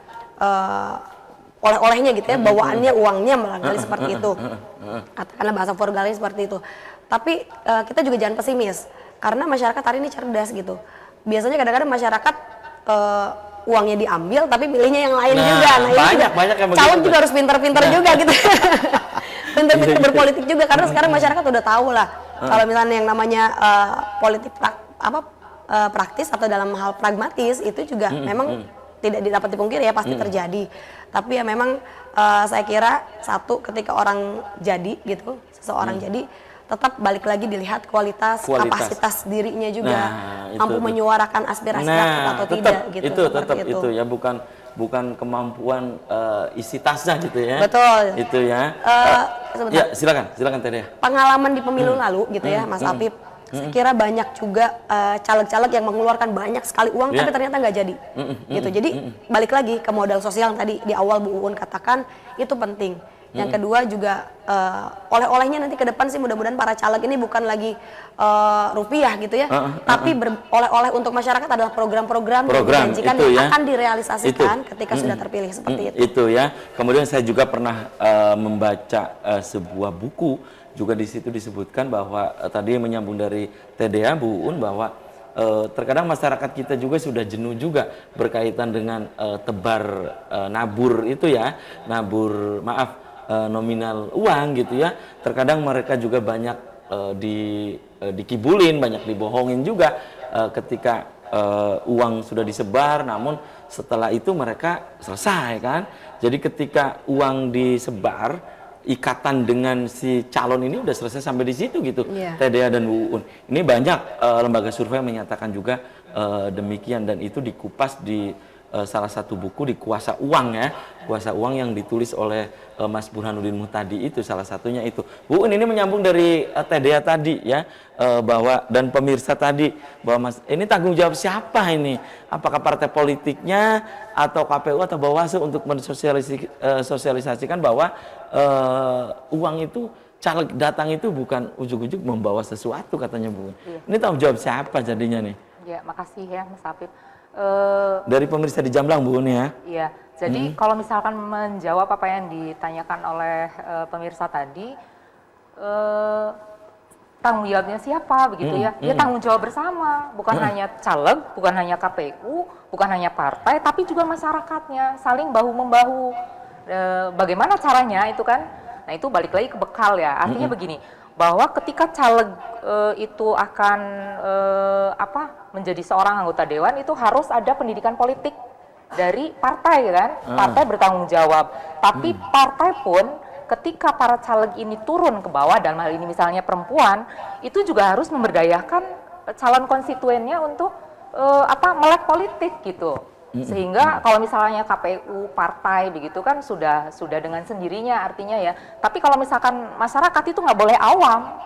oleh-olehnya gitu ya, bawaannya, uangnya barangkali seperti itu. Katakanlah bahasa vulgarnya seperti itu. Tapi kita juga jangan pesimis, karena masyarakat hari ini cerdas gitu. Biasanya kadang-kadang masyarakat uangnya diambil, tapi milihnya yang lain juga. Nah, banyak yang begitu. Calon juga harus pintar-pintar juga gitu. Pintar-pintar berpolitik juga, karena sekarang masyarakat udah tahu lah. Kalau misalnya yang namanya politik praktis atau dalam hal pragmatis itu juga memang tidak dapat dipungkiri ya, pasti terjadi. Tapi ya memang saya kira satu, ketika orang jadi gitu, seseorang jadi, tetap balik lagi dilihat kualitas. Kapasitas dirinya juga, mampu menyuarakan aspirasi rakyat atau tidak gitu. Itu ya, bukan kemampuan isi tasnya gitu ya. Betul. Itu ya. Ya, silakan Teh Dea. Pengalaman di pemilu lalu gitu ya, Mas Apip. Saya kira banyak juga caleg-caleg yang mengeluarkan banyak sekali uang, tapi ternyata nggak jadi. Gitu. Jadi balik lagi ke modal sosial yang tadi di awal Bu Uun katakan, itu penting. Yang kedua juga oleh-olehnya nanti ke depan sih mudah-mudahan para caleg ini bukan lagi rupiah gitu ya, tapi oleh-oleh untuk masyarakat adalah program-program yang dijanjikan yang akan direalisasikan ketika sudah terpilih seperti itu. Itu ya. Kemudian saya juga pernah membaca sebuah buku, juga di situ disebutkan bahwa tadi menyambung dari Teh Dea, Bu Uun, bahwa terkadang masyarakat kita juga sudah jenuh juga berkaitan dengan tebar nabur itu ya, nominal uang gitu ya. Terkadang mereka juga banyak dikibulin, banyak dibohongin juga ketika uang sudah disebar, namun setelah itu mereka selesai kan. Jadi ketika uang disebar, ikatan dengan si calon ini udah selesai sampai di situ gitu. Teh Dea dan Bu Uun. Ini banyak lembaga survei menyatakan juga demikian, dan itu dikupas di salah satu buku di Kuasa Uang ya. Kuasa Uang yang ditulis oleh Mas Burhanuddin Muhtadi, itu salah satunya itu. Bu Uun, ini menyambung dari Teh Dea tadi ya, bahwa dan pemirsa tadi, bahwa Mas, ini tanggung jawab siapa ini? Apakah partai politiknya atau KPU atau Bawaslu untuk mensosialisasikan bahwa uang itu, caleg datang itu bukan ujuk-ujuk membawa sesuatu katanya Bu Uun. Ini tanggung jawab siapa jadinya nih? Ya, makasih ya Mas Apip. Dari pemirsa di Jamblang Bu Uun ya. Iya, jadi kalau misalkan menjawab apa yang ditanyakan oleh pemirsa tadi, tanggung jawabnya siapa begitu ya? Ya tanggung jawab bersama, bukan hanya caleg, bukan hanya KPU, bukan hanya partai, tapi juga masyarakatnya, saling bahu-membahu. Bagaimana caranya itu kan? Nah, itu balik lagi ke bekal ya. Artinya begini, bahwa ketika caleg itu akan menjadi seorang anggota dewan, itu harus ada pendidikan politik dari partai kan. Partai bertanggung jawab. Tapi partai pun ketika para caleg ini turun ke bawah, dalam hal ini misalnya perempuan, itu juga harus memberdayakan calon konstituennya untuk melek politik gitu. Sehingga kalau misalnya KPU, partai begitu kan sudah dengan sendirinya artinya ya. Tapi kalau misalkan masyarakat itu nggak boleh awam,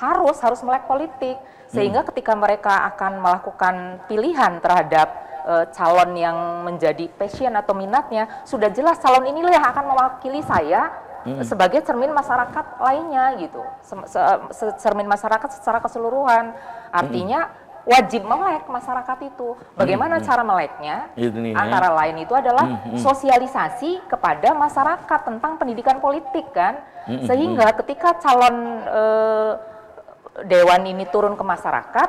harus melek politik. Sehingga ketika mereka akan melakukan pilihan terhadap calon yang menjadi passion atau minatnya, sudah jelas calon inilah yang akan mewakili saya sebagai cermin masyarakat lainnya gitu. Cermin masyarakat secara keseluruhan. Artinya wajib melek masyarakat itu. Bagaimana cara meleknya? Antara lain itu adalah sosialisasi kepada masyarakat tentang pendidikan politik kan. Sehingga ketika calon dewan ini turun ke masyarakat,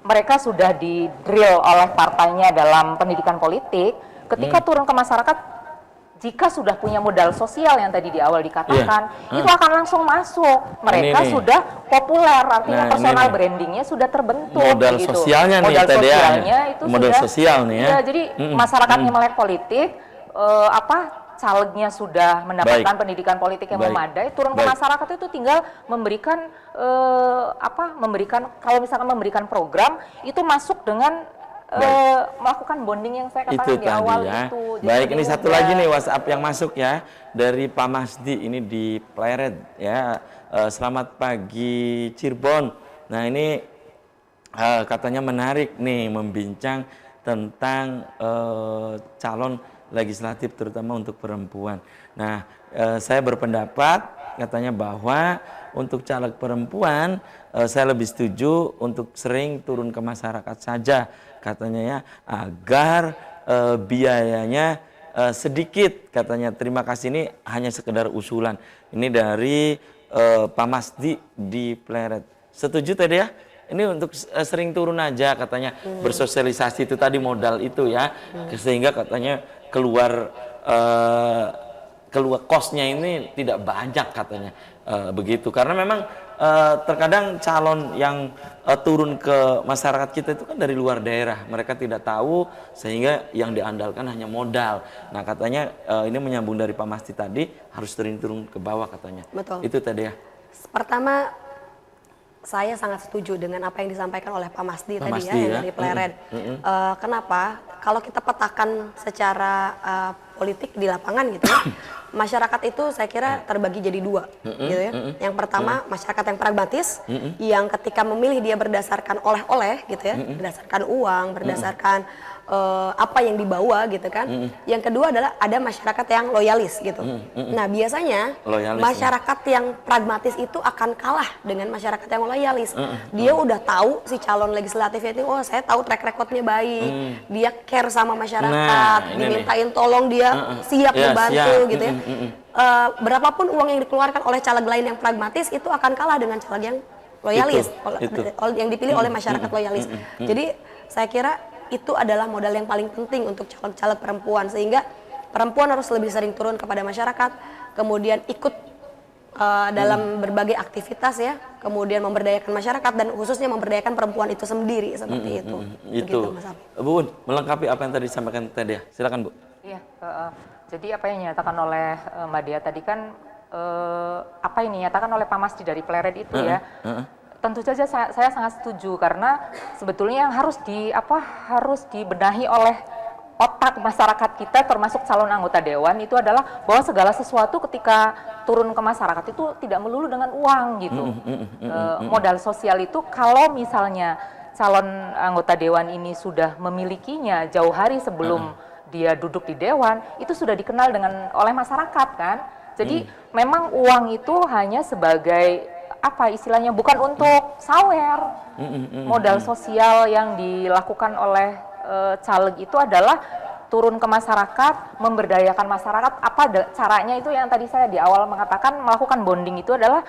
mereka sudah di-drill oleh partainya dalam pendidikan politik. Ketika turun ke masyarakat, jika sudah punya modal sosial yang tadi di awal dikatakan, itu akan langsung masuk. Mereka sudah populer, artinya personal brandingnya sudah terbentuk. Modal gitu. sosialnya nih, modal sosialnya itu modal sudah, sosial nih ya. Jadi masyarakatnya melek politik, calegnya sudah mendapatkan pendidikan politik yang memadai, turun ke masyarakat itu tinggal memberikan kalau misalkan memberikan program itu masuk dengan melakukan bonding yang saya katakan di awal ya. itu. Baik, ini satu lagi nih WhatsApp yang masuk ya, dari Pak Masdi ini di Pleret ya. Selamat pagi Cirebon. Nah, ini katanya menarik nih membincang tentang calon legislatif terutama untuk perempuan. Nah, saya berpendapat katanya bahwa untuk caleg perempuan saya lebih setuju untuk sering turun ke masyarakat saja katanya ya, agar biayanya sedikit katanya. Terima kasih, ini hanya sekedar usulan. Ini dari Pak Masdi di Pleret. Setuju tadi ya? Ini untuk sering turun aja katanya, bersosialisasi itu tadi modal itu ya, sehingga katanya keluar kosnya ini tidak banyak katanya, begitu. Karena memang terkadang calon yang turun ke masyarakat kita itu kan dari luar daerah, mereka tidak tahu sehingga yang diandalkan hanya modal. Nah katanya ini menyambung dari Pak Masti tadi, harus sering turun ke bawah katanya. Betul. Itu tadi ya. Pertama, saya sangat setuju dengan apa yang disampaikan oleh Pak Masdi Pak tadi Masdi ya, yang ya. dari Pleret. Kenapa? Kalau kita petakan secara politik di lapangan gitu ya, masyarakat itu saya kira terbagi jadi dua, gitu ya. Yang pertama masyarakat yang pragmatis, yang ketika memilih dia berdasarkan oleh-oleh gitu ya, berdasarkan uang, berdasarkan apa yang dibawa gitu kan. Yang kedua adalah ada masyarakat yang loyalis gitu. Nah biasanya Loyalis, masyarakat yang pragmatis itu akan kalah dengan masyarakat yang loyalis. Dia udah tahu si calon legislatif itu, oh saya tahu track recordnya baik, dia care sama masyarakat, Nah, ini dimintain tolong dia siap Ya, membantu siap. gitu ya. Berapapun uang yang dikeluarkan oleh caleg lain yang pragmatis itu akan kalah dengan caleg yang loyalis, Itu. yang dipilih oleh masyarakat loyalis. Jadi saya kira itu adalah modal yang paling penting untuk calon caleg perempuan, sehingga perempuan harus lebih sering turun kepada masyarakat, kemudian ikut dalam berbagai aktivitas ya, kemudian memberdayakan masyarakat dan khususnya memberdayakan perempuan itu sendiri seperti itu. Itu. Begitu, Mas Afi. Bu Un, melengkapi apa yang tadi disampaikan tadi ya. Silakan Bu. Iya, jadi apa yang dinyatakan oleh Mbak Dia tadi kan, apa yang dinyatakan oleh Pak Masdi dari Pleret itu ya, tentu saja saya sangat setuju, karena sebetulnya yang harus dibenahi oleh otak masyarakat kita, termasuk calon anggota dewan, itu adalah bahwa segala sesuatu ketika turun ke masyarakat itu tidak melulu dengan uang gitu. Modal sosial itu kalau misalnya calon anggota dewan ini sudah memilikinya jauh hari sebelum dia duduk di dewan, itu sudah dikenal oleh masyarakat kan. Jadi memang uang itu hanya sebagai apa istilahnya, bukan untuk sawer. Modal sosial yang dilakukan oleh caleg itu adalah turun ke masyarakat, memberdayakan masyarakat. Apa caranya itu yang tadi saya di awal mengatakan, melakukan bonding itu adalah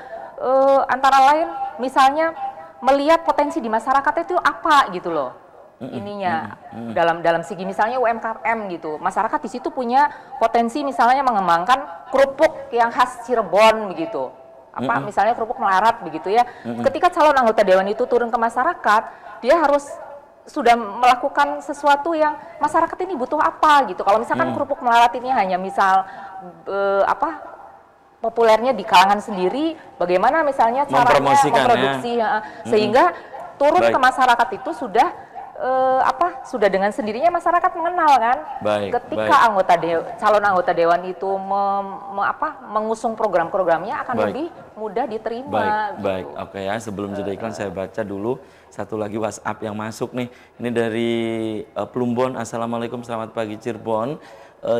antara lain misalnya melihat potensi di masyarakat itu apa gitu loh. Ininya dalam segi misalnya UMKM gitu, masyarakat di situ punya potensi misalnya mengembangkan kerupuk yang khas Cirebon begitu, apa misalnya kerupuk melarat begitu ya. Ketika calon anggota dewan itu turun ke masyarakat, dia harus sudah melakukan sesuatu yang masyarakat ini butuh apa gitu. Kalau misalkan kerupuk melarat ini hanya misal populernya di kalangan sendiri, bagaimana misalnya caranya memproduksi sehingga turun ke masyarakat itu sudah dengan sendirinya masyarakat mengenal kan. Ketika calon anggota dewan itu mengusung program-programnya akan lebih mudah diterima. Baik. Oke ya, sebelum jeda iklan saya baca dulu satu lagi WhatsApp yang masuk nih. Ini dari Plumbon. Assalamualaikum, selamat pagi Cirebon.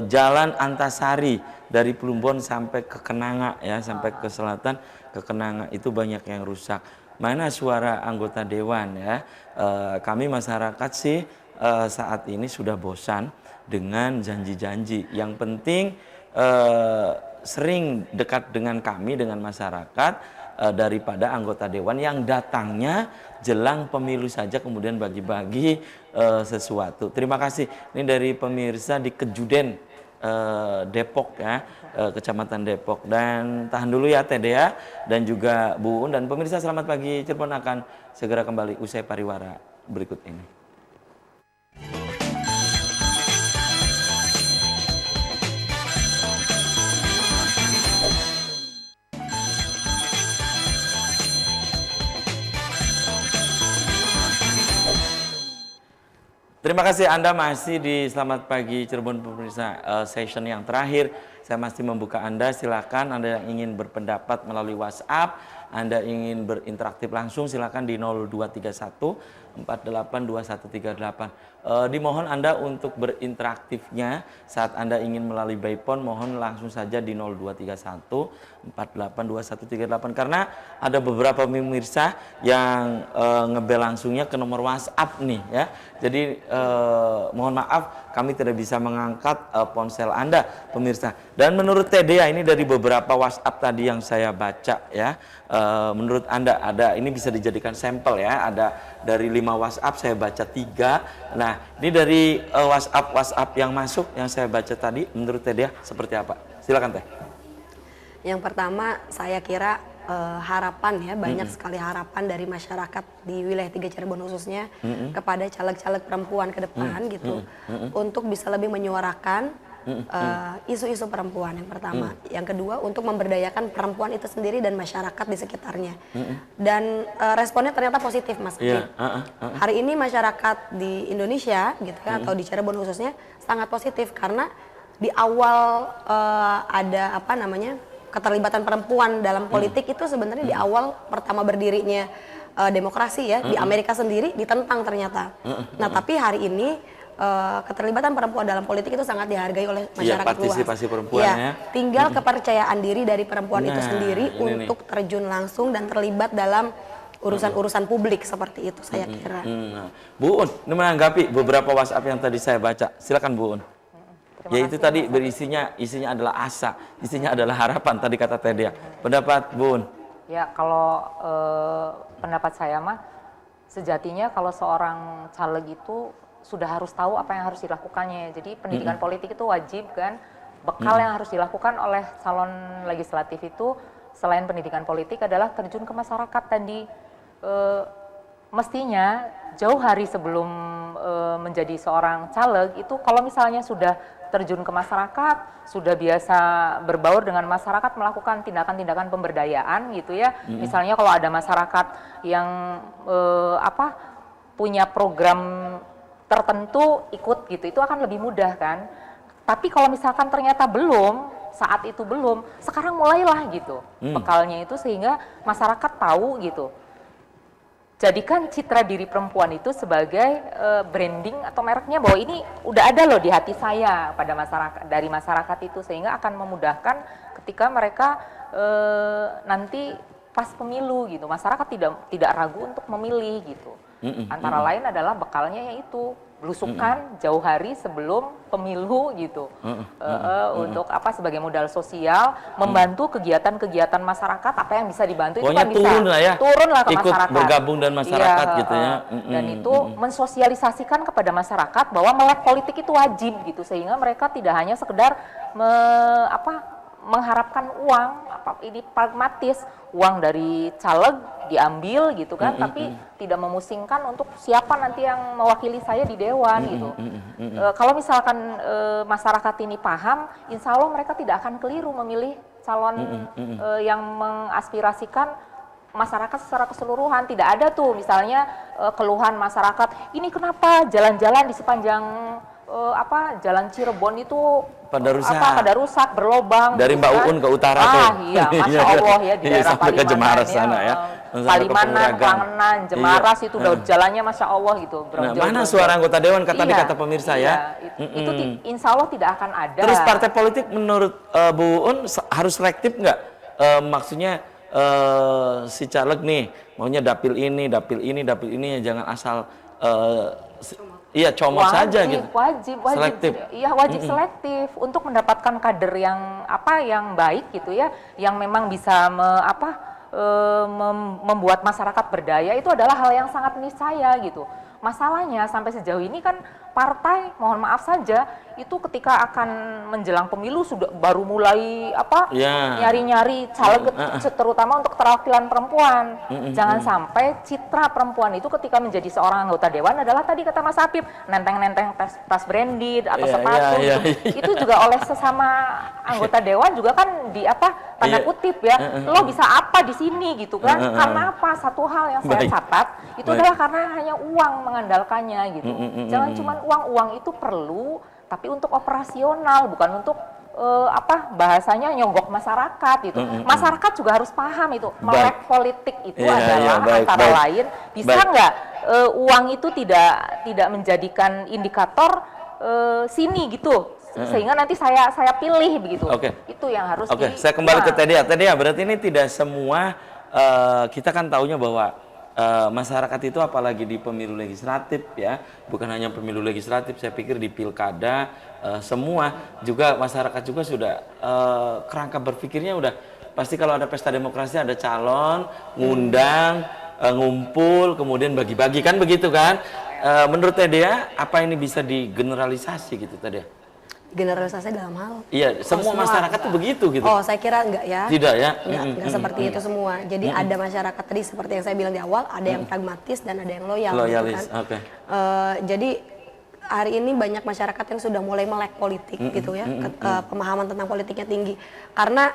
Jalan Antasari dari Plumbon sampai ke Kenanga ya, sampai ke selatan ke Kenanga itu banyak yang rusak. Mana suara anggota dewan ya? Kami masyarakat sih saat ini sudah bosan dengan janji-janji. Yang penting sering dekat dengan kami, dengan masyarakat, daripada anggota dewan yang datangnya jelang pemilu saja kemudian bagi-bagi sesuatu. Terima kasih. Ini dari pemirsa di Kejuden, Depok ya, Kecamatan Depok. Dan tahan dulu ya Teh Dea dan juga Bu Un, dan pemirsa selamat pagi Cirebon akan segera kembali usai pariwara berikut ini. Terima kasih Anda masih di Selamat Pagi Cirebon pemirsa, session yang terakhir. Saya masih membuka Anda, silakan Anda yang ingin berpendapat melalui WhatsApp Anda ingin berinteraktif langsung silakan di 0231 482138. Dimohon Anda untuk berinteraktifnya saat Anda ingin melalui by phone, mohon langsung saja di 0231 482138 karena ada beberapa pemirsa yang ngebel langsungnya ke nomor WhatsApp nih ya. Jadi mohon maaf kami tidak bisa mengangkat ponsel Anda pemirsa. Dan menurut Tedea ini dari beberapa WhatsApp tadi yang saya baca ya, menurut Anda ada ini bisa dijadikan sampel ya, ada dari 5 WhatsApp saya baca 3. Nah, ini dari WhatsApp yang masuk yang saya baca tadi menurut Tedea seperti apa? Silakan Teh. Yang pertama saya kira harapan ya, banyak sekali harapan dari masyarakat di wilayah 3 Cirebon khususnya kepada caleg-caleg perempuan ke depan gitu untuk bisa lebih menyuarakan isu-isu perempuan yang pertama. Yang kedua untuk memberdayakan perempuan itu sendiri dan masyarakat di sekitarnya. Dan responnya ternyata positif Mas. Hari ini masyarakat di Indonesia gitu kan atau di Cirebon khususnya sangat positif karena di awal ada apa namanya keterlibatan perempuan dalam politik itu sebenarnya di awal pertama berdirinya demokrasi ya di Amerika sendiri ditentang ternyata. Nah tapi hari ini keterlibatan perempuan dalam politik itu sangat dihargai oleh masyarakat luas. Partisipasi perempuan ya. Tinggal kepercayaan diri dari perempuan itu sendiri untuk terjun langsung dan terlibat dalam urusan-urusan publik seperti itu saya kira. Bu Un, ini menanggapi beberapa WhatsApp yang tadi saya baca. Silakan Bu Un. Ya itu tadi isinya adalah asa, isinya adalah harapan tadi kata Tedea. Pendapat Bu Un? Ya kalau pendapat saya mah sejatinya kalau seorang caleg itu sudah harus tahu apa yang harus dilakukannya. Jadi pendidikan politik itu wajib kan. Bekal yang harus dilakukan oleh calon legislatif itu selain pendidikan politik adalah terjun ke masyarakat tadi. Mestinya jauh hari sebelum menjadi seorang caleg itu kalau misalnya sudah terjun ke masyarakat, sudah biasa berbaur dengan masyarakat, melakukan tindakan-tindakan pemberdayaan gitu ya. Misalnya kalau ada masyarakat yang punya program tertentu ikut gitu, itu akan lebih mudah kan. Tapi kalau misalkan ternyata belum, saat itu belum, sekarang mulailah gitu bekalnya itu sehingga masyarakat tahu gitu. Jadikan citra diri perempuan itu sebagai branding atau mereknya bahwa ini udah ada loh di hati saya pada masyarakat, dari masyarakat itu sehingga akan memudahkan ketika mereka nanti pas pemilu gitu masyarakat tidak ragu untuk memilih gitu. Antara lain adalah bekalnya yaitu belusukan jauh hari sebelum pemilu gitu untuk sebagai modal sosial membantu kegiatan-kegiatan masyarakat apa yang bisa dibantu itu kan bisa turunlah ke ikut masyarakat bergabung dan masyarakat gitu ya dan itu mensosialisasikan kepada masyarakat bahwa melek politik itu wajib gitu sehingga mereka tidak hanya sekedar mengharapkan uang ini pragmatis uang dari caleg diambil gitu kan tapi tidak memusingkan untuk siapa nanti yang mewakili saya di dewan gitu. Kalau misalkan masyarakat ini paham, insya Allah mereka tidak akan keliru memilih calon yang mengaspirasikan masyarakat secara keseluruhan. Tidak ada tuh misalnya keluhan masyarakat ini kenapa jalan-jalan di sepanjang jalan Cirebon itu pada rusak berlobang dari Mbak Uun ke utara tuh. Iya, Masya Allah ya di daerah sampai ke Jemaras sana ya. Palimanan, Kangenan, Jemaras itu udah jalannya Masya Allah gitu. Nah, mana suara anggota dewan kata pemirsa ya? Itu insya Allah tidak akan ada. Terus partai politik menurut Bu Uun harus selektif nggak? Maksudnya si caleg nih maunya dapil ini, jangan asal comot saja gitu. Wajib selektif. Iya, wajib selektif untuk mendapatkan kader yang baik gitu ya, yang memang bisa membuat masyarakat berdaya itu adalah hal yang sangat niscaya gitu. Masalahnya sampai sejauh ini kan partai, mohon maaf saja, itu ketika akan menjelang pemilu sudah baru mulai nyari-nyari caleg terutama untuk keterwakilan perempuan. Jangan sampai citra perempuan itu ketika menjadi seorang anggota dewan adalah tadi kata Mas Apip, nenteng-nenteng tas branded atau sepatu. Itu juga oleh sesama anggota dewan juga kan di tanda kutip ya. Lo bisa apa di sini gitu kan? Karena apa? Satu hal yang saya catat itu adalah karena hanya uang mengandalkannya gitu. Jangan cuma uang itu perlu, tapi untuk operasional bukan untuk bahasanya nyogok masyarakat itu. Masyarakat juga harus paham itu melek politik itu Iya, adalah iya, baik, antara baik. lain bisa Baik. nggak uang itu tidak menjadikan indikator sini gitu sehingga nanti saya pilih begitu. Oke. Itu yang harus Oke, saya kembali ke Tedia. Tedia, berarti ini tidak semua kita kan taunya bahwa masyarakat itu apalagi di pemilu legislatif ya, bukan hanya pemilu legislatif, saya pikir di pilkada semua juga masyarakat juga sudah kerangka berpikirnya udah pasti kalau ada pesta demokrasi ada calon, ngundang, ngumpul, kemudian bagi-bagi kan begitu kan? Menurut Tedia, apa ini bisa digeneralisasi gitu Tedia? Generalisasi dalam hal Iya, semua masyarakat tuh begitu gitu. Oh, saya kira enggak ya. Tidak ya? Enggak seperti itu semua. Jadi ada masyarakat tadi seperti yang saya bilang di awal, ada yang pragmatis dan ada yang loyal. Loyalis, gitu kan. oke. Jadi hari ini banyak masyarakat yang sudah mulai melek politik gitu ya, pemahaman tentang politiknya tinggi. Karena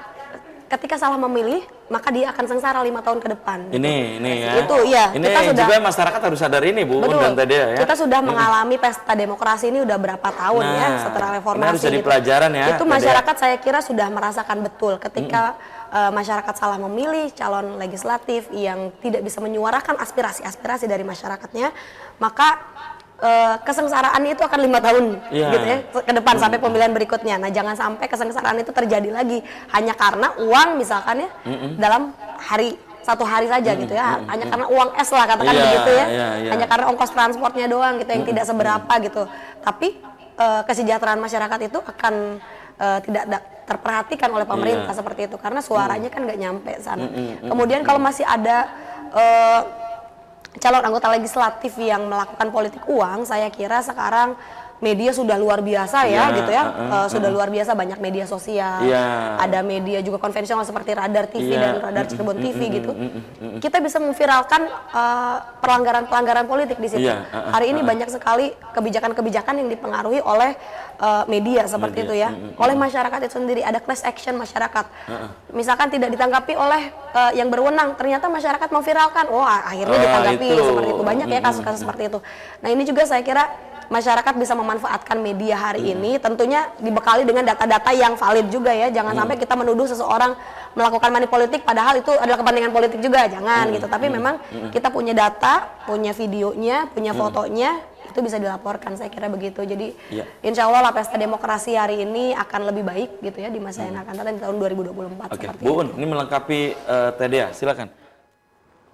ketika salah memilih, maka dia akan sengsara 5 tahun ke depan. Ini ya. Itu iya. Ini Kita sudah, juga masyarakat harus sadar ini Bu betul. dan Tedia ya. Kita sudah mengalami pesta demokrasi ini udah berapa tahun ya setelah reformasi. Ini harus jadi gitu. pelajaran ya. Itu Tedia. masyarakat saya kira sudah merasakan betul ketika masyarakat salah memilih calon legislatif yang tidak bisa menyuarakan aspirasi-aspirasi dari masyarakatnya, maka kesengsaraannya itu akan 5 tahun gitu ya ke depan sampai pemilihan berikutnya. Nah, jangan sampai kesengsaraan itu terjadi lagi hanya karena uang misalkan ya dalam satu hari saja gitu ya, hanya karena uang es lah katakan begitu ya, hanya karena ongkos transportnya doang gitu yang tidak seberapa gitu. Tapi kesejahteraan masyarakat itu akan tidak terperhatikan oleh pemerintah seperti itu karena suaranya kan nggak nyampe sana. Kemudian kalau masih ada calon anggota legislatif yang melakukan politik uang, saya kira sekarang media sudah luar biasa ya, gitu ya, sudah luar biasa, banyak media sosial, ada media juga konvensional seperti Radar TV dan Radar Cirebon TV gitu. Kita bisa memviralkan pelanggaran-pelanggaran politik di situ. Hari ini banyak sekali kebijakan-kebijakan yang dipengaruhi oleh media seperti itu ya, oleh masyarakat itu sendiri. Ada class action masyarakat. Misalkan tidak ditanggapi oleh yang berwenang, ternyata masyarakat memviralkan, akhirnya ditanggapi seperti itu. Banyak ya kasus-kasus seperti itu. Nah, ini juga saya kira masyarakat bisa memanfaatkan media hari ini, tentunya dibekali dengan data-data yang valid juga ya. Jangan sampai kita menuduh seseorang melakukan money politik padahal itu adalah kepentingan politik juga, jangan gitu. Tapi memang kita punya data, punya videonya, punya fotonya, itu bisa dilaporkan, saya kira begitu. Jadi insya Allah lah pesta demokrasi hari ini akan lebih baik gitu ya di masa yang akan datang di tahun 2024. Oke, Bu Un, ini melengkapi Tedia, silakan.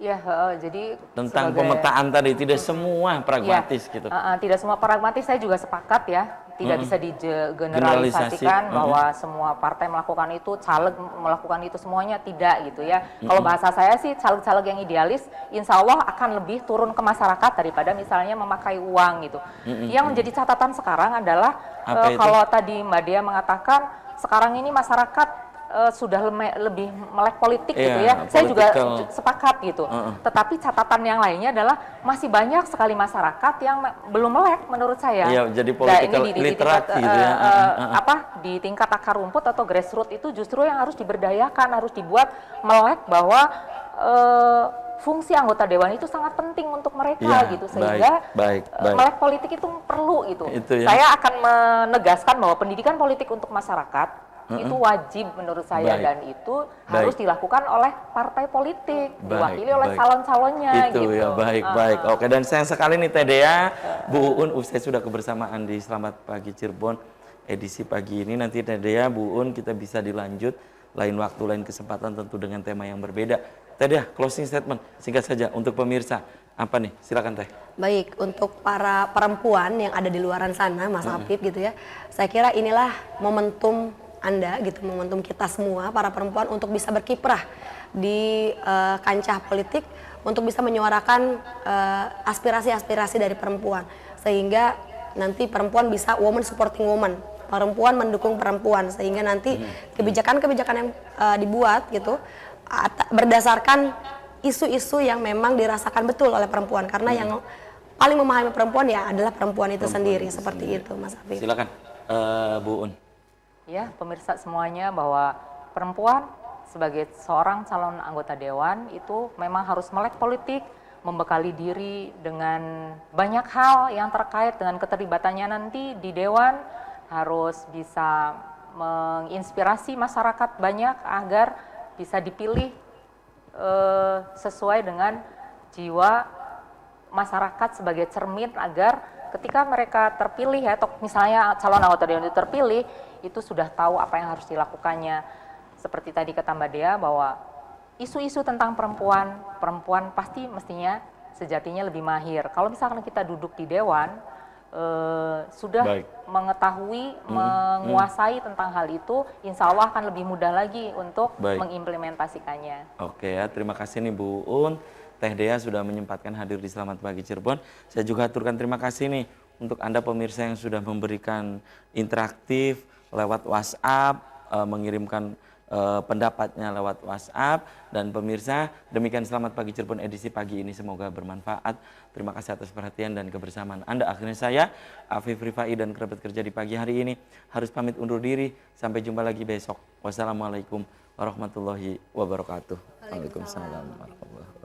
Ya, jadi tentang pemetaan tadi tidak semua pragmatis gitu. Tidak semua pragmatis, saya juga sepakat ya. Tidak bisa digeneralisasikan bahwa semua partai melakukan itu, caleg melakukan itu semuanya, tidak gitu ya. Kalau bahasa saya sih caleg-caleg yang idealis, insya Allah akan lebih turun ke masyarakat daripada misalnya memakai uang gitu. Yang menjadi catatan sekarang adalah kalau tadi Mbak Dia mengatakan sekarang ini masyarakat sudah lebih melek politik gitu ya. Saya juga sepakat gitu. Tetapi catatan yang lainnya adalah masih banyak sekali masyarakat yang belum melek menurut saya. Iya, jadi political literati gitu ya. Di tingkat akar rumput atau grassroots itu justru yang harus diberdayakan, harus dibuat melek bahwa fungsi anggota dewan itu sangat penting untuk mereka gitu, sehingga melek politik itu perlu gitu. Saya akan menegaskan bahwa pendidikan politik untuk masyarakat itu wajib menurut saya dan itu harus dilakukan oleh partai politik, diwakili oleh calon-calonnya gitu. Ya, baik. Oke, dan sayang sekali nih Tedia, Bu Un, usai sudah kebersamaan di Selamat Pagi Cirebon edisi pagi ini. Nanti Tedia, Bu Un, kita bisa dilanjut lain waktu, lain kesempatan tentu dengan tema yang berbeda. Tedia, closing statement singkat saja untuk pemirsa. Apa nih? Silakan Teh. Baik, untuk para perempuan yang ada di luaran sana, Mas Afif gitu ya. Saya kira inilah momentum Anda gitu, momentum kita semua para perempuan untuk bisa berkiprah di kancah politik, untuk bisa menyuarakan aspirasi-aspirasi dari perempuan, sehingga nanti perempuan bisa woman supporting woman, perempuan mendukung perempuan, sehingga nanti kebijakan-kebijakan yang dibuat gitu berdasarkan isu-isu yang memang dirasakan betul oleh perempuan, karena yang paling memahami perempuan ya adalah perempuan itu sendiri, seperti itu Mas Afif. Silakan Bu Un. Ya, pemirsa semuanya, bahwa perempuan sebagai seorang calon anggota dewan itu memang harus melek politik, membekali diri dengan banyak hal yang terkait dengan keterlibatannya nanti di dewan, harus bisa menginspirasi masyarakat banyak agar bisa dipilih sesuai dengan jiwa masyarakat sebagai cermin, agar ketika mereka terpilih ya, atau misalnya calon anggota dewan itu terpilih, itu sudah tahu apa yang harus dilakukannya. Seperti tadi kata Mbak Dea bahwa isu-isu tentang perempuan pasti mestinya sejatinya lebih mahir. Kalau misalkan kita duduk di dewan, sudah mengetahui, menguasai tentang hal itu, insya Allah akan lebih mudah lagi untuk mengimplementasikannya. Oke ya, terima kasih nih Bu Un, Teh Dea sudah menyempatkan hadir di Selamat Pagi Cirebon. Saya juga aturkan terima kasih nih untuk Anda pemirsa yang sudah memberikan interaktif lewat WhatsApp, mengirimkan pendapatnya lewat WhatsApp. Dan pemirsa, demikian Selamat Pagi Cirebon edisi pagi ini, semoga bermanfaat. Terima kasih atas perhatian dan kebersamaan Anda. Akhirnya saya, Afif Rifai dan kerabat kerja di pagi hari ini harus pamit undur diri. Sampai jumpa lagi besok. Wassalamualaikum warahmatullahi wabarakatuh. Waalaikumsalam warahmatullahi wabarakatuh.